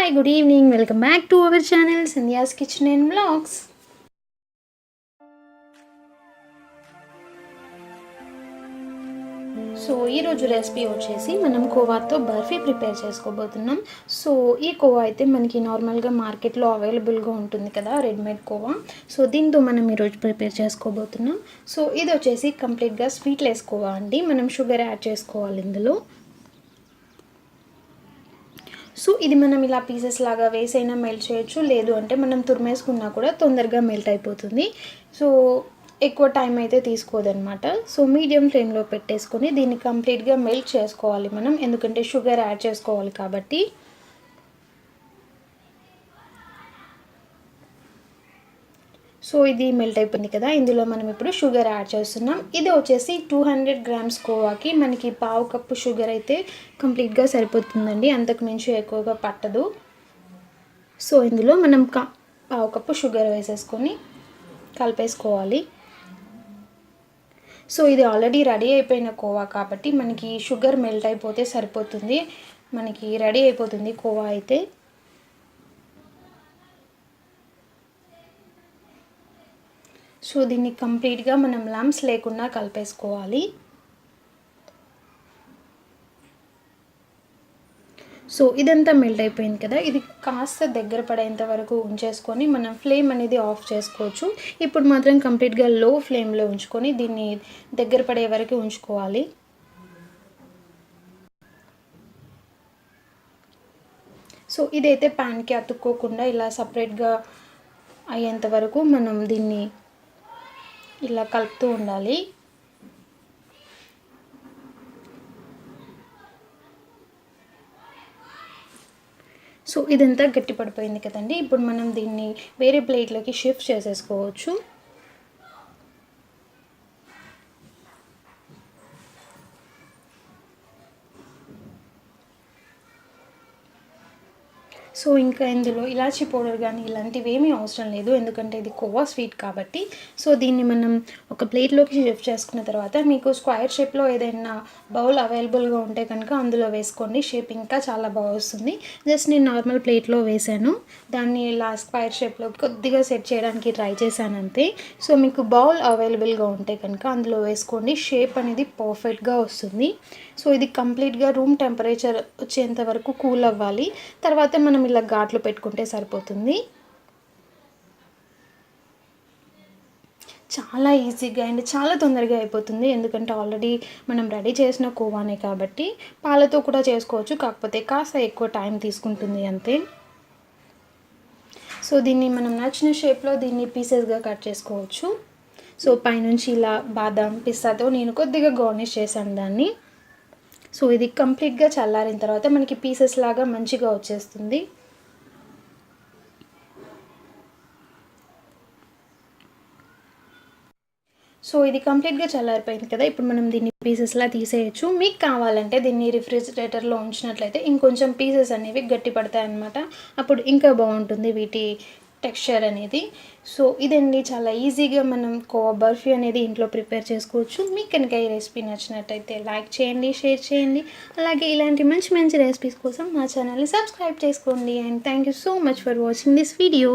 Hi, good evening. Welcome back to our channel Sandhya's Kitchen and Vlogs. So ఈరోజు recipe వచ్చేసి మనం కోవాతో barfi prepare చేసుకోబోతున్నాం. So ఈ కోవా అయితే మనకి నార్మల్గా మార్కెట్లో అవైలబుల్గా ఉంటుంది కదా, రెడీమేడ్ కోవా. సో దీంతో మనం ఈరోజు ప్రిపేర్ చేసుకోబోతున్నాం. సో ఇది వచ్చేసి కంప్లీట్గా స్వీట్లెస్ కోవా అండి. మనం షుగర్ యాడ్ చేసుకోవాలి ఇందులో. సో ఇది మనం ఇలా పీసెస్ లాగా వేసైనా మెల్ట్ చేయొచ్చు, లేదు అంటే మనం తురిమేసుకున్నా కూడా తొందరగా మెల్ట్ అయిపోతుంది. సో ఎక్కువ టైం అయితే తీసుకోదన్నమాట. సో మీడియం ఫ్లేమ్లో పెట్టేసుకొని దీన్ని కంప్లీట్గా మెల్ట్ చేసుకోవాలి మనం, ఎందుకంటే షుగర్ యాడ్ చేసుకోవాలి కాబట్టి. సో ఇది మెల్ట్ అయిపోయింది కదా, ఇందులో మనం ఇప్పుడు షుగర్ యాడ్ చేస్తున్నాం. ఇది వచ్చేసి 200 గ్రామ్స్ కోవాకి మనకి పావు కప్పు షుగర్ అయితే కంప్లీట్గా సరిపోతుందండి, అంతకు మించి ఎక్కువగా పట్టదు. సో ఇందులో మనం పావు కప్పు షుగర్ వేసేసుకొని కలిపేసుకోవాలి. సో ఇది ఆల్రెడీ రెడీ అయిపోయిన కోవా కాబట్టి మనకి షుగర్ మెల్ట్ అయిపోతే సరిపోతుంది, మనకి రెడీ అయిపోతుంది కోవా అయితే. సో దీన్ని కంప్లీట్గా మనం లంప్స్ లేకుండా కలిపేసుకోవాలి. సో ఇదంతా మెల్ట్ అయిపోయింది కదా, ఇది కాస్త దగ్గర పడేంత వరకు ఉంచేసుకొని మనం ఫ్లేమ్ అనేది ఆఫ్ చేసుకోవచ్చు. ఇప్పుడు మాత్రం కంప్లీట్గా లో ఫ్లేమ్లో ఉంచుకొని దీన్ని దగ్గర పడే వరకు ఉంచుకోవాలి. సో ఇదైతే ప్యాన్కి అతుక్కోకుండా ఇలా సపరేట్గా అయ్యేంత వరకు మనం దీన్ని ఇలా కలుపుతూ ఉండాలి. సో ఇదంతా గట్టి పడిపోయింది కదండి, ఇప్పుడు మనం దీన్ని వేరే ప్లేట్లోకి షిఫ్ట్ చేసేసుకోవచ్చు. సో ఇంకా ఇందులో ఇలాచీ పౌడర్ కానీ ఇలాంటివి ఏమీ అవసరం లేదు, ఎందుకంటే ఇది కోవా స్వీట్ కాబట్టి. సో దీన్ని మనం ఒక ప్లేట్లోకి షిఫ్ట్ చేసుకున్న తర్వాత మీకు స్క్వేర్ షేప్లో ఏదైనా బౌల్ అవైలబుల్గా ఉంటే కనుక అందులో వేసుకోండి, షేప్ ఇంకా చాలా బాగా వస్తుంది. జస్ట్ నేను నార్మల్ ప్లేట్లో వేసాను, దాన్ని ఇలా స్క్వేర్ షేప్లో కొద్దిగా సెట్ చేయడానికి ట్రై చేశాను అంతే. సో మీకు బౌల్ అవైలబుల్గా ఉంటే కనుక అందులో వేసుకోండి, షేప్ అనేది పర్ఫెక్ట్గా వస్తుంది. సో ఇది కంప్లీట్గా రూమ్ టెంపరేచర్ వచ్చేంత వరకు కూల్ అవ్వాలి, తర్వాత మనం ఇలా ఘాట్లు పెట్టుకుంటే సరిపోతుంది. చాలా ఈజీగా అండ్ చాలా తొందరగా అయిపోతుంది, ఎందుకంటే ఆల్రెడీ మనం రెడీ చేసిన కోవానే కాబట్టి. పాలతో కూడా చేసుకోవచ్చు, కాకపోతే కాస్త ఎక్కువ టైం తీసుకుంటుంది అంతే. సో దీన్ని మనం నచ్చిన షేప్లో దీన్ని పీసెస్గా కట్ చేసుకోవచ్చు. సో పైనుంచి ఇలా బాదాం పిస్తాతో నేను కొద్దిగా గార్నిష్ చేశాను దాన్ని. సో ఇది కంప్లీట్గా చల్లారిన తర్వాత మనకి పీసెస్ లాగా మంచిగా వచ్చేస్తుంది. సో ఇది కంప్లీట్గా చల్లారిపోయింది కదా, ఇప్పుడు మనం దీన్ని పీసెస్లా తీసేయచ్చు. మీకు కావాలంటే దీన్ని రిఫ్రిజిరేటర్లో ఉంచినట్లయితే ఇంకొంచెం పీసెస్ అనేవి గట్టి పడతాయి అన్నమాట, అప్పుడు ఇంకా బాగుంటుంది వీటి టెక్స్చర్ అనేది. సో ఇదండి, చాలా ఈజీగా మనం కోవా బర్ఫీ అనేది ఇంట్లో ప్రిపేర్ చేసుకోవచ్చు. మీకు కనుక ఈ రెసిపీ నచ్చినట్టయితే లైక్ చేయండి, షేర్ చేయండి. అలాగే ఇలాంటి మంచి మంచి రెసిపీస్ కోసం మా ఛానల్ని సబ్స్క్రైబ్ చేసుకోండి. And thank you so much for watching this video.